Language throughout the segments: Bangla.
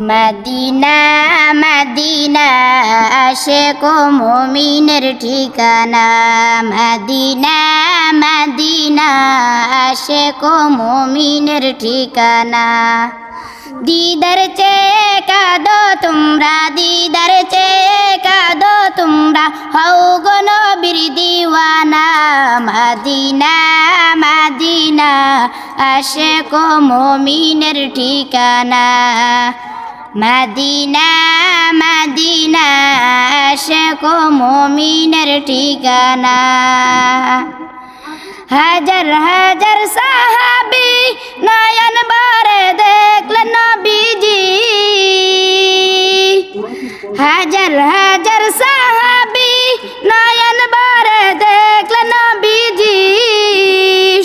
মদিনা মদিনা আশিক ও মুমিনের ঠিকানা। মদিনা মদিনা আশিক ও মুমিনের ঠিকানা। দিদার চেয়ে কাঁদো তোমরা, দিদার চেয়ে কাঁদো তোমরা, হও গো নবীর দিওয়ানা। মদিনা মদিনা আশিক ও মুমিনের ঠিকানা। মদিনা মদিনা আশিক ও মুমিনের ঠিকানা। হাজার হাজার সাহাবী নয়ন ভরে দেখলেন নবীজি। হাজার হাজার সাহাবী নয়ন ভরে দেখলেন নবীজি।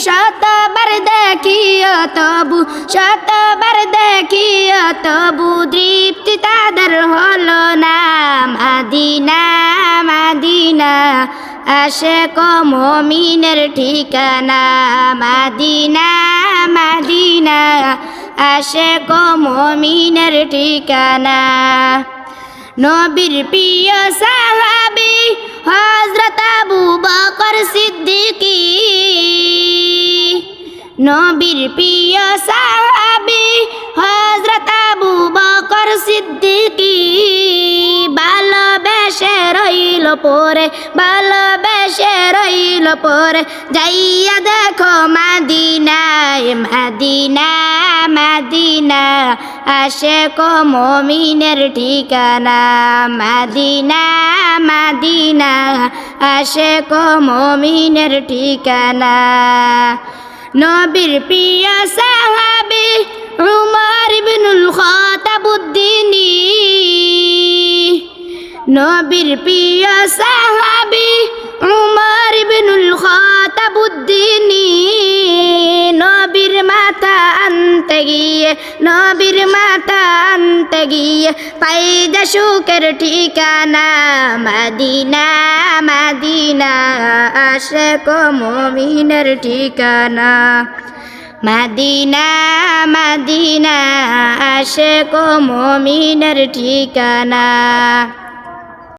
শতবার দেখিও তবু, শতবার দেখিও তবু তৃপ্তি তাদের হলো না। মদিনা মদিনা আশিক ও মুমিনের ঠিকানা। মদিনা মদিনা আশিক ও মুমিনের ঠিকানা। নবীর প্রিয় সাহাবী হযরত আবু বকর সিদ্দিকী। নবীর প্রিয় সাহাবী হযরত আবু বকর সিদ্দিকী। ভালোবেসে রইল পরে, ভালোবেসে রইল পরে, যাইয়া দেখো মদিনায়। মদিনা মদিনা আশিক ও মুমিনের ঠিকানা। মদিনা মদিনা আশিক ও মুমিনের ঠিকানা। নবীর প্রিয় সাহাবী উমর ইবনুল খাত্তাব উদ্দিনী। নবীর প্রিয় সাহাবী উমর ইবনুল খাত্তাব উদ্দিনী। নবীর মাথা আনতে গিয়ে, নবীর মাথা আনতে গিয়ে পাইদা সুখের ঠিকানা। মদিনা মদিনা আশিক ও মুমিনের ঠিকানা। মদিনা মদিনা আশিক ও মুমিনের ঠিকানা।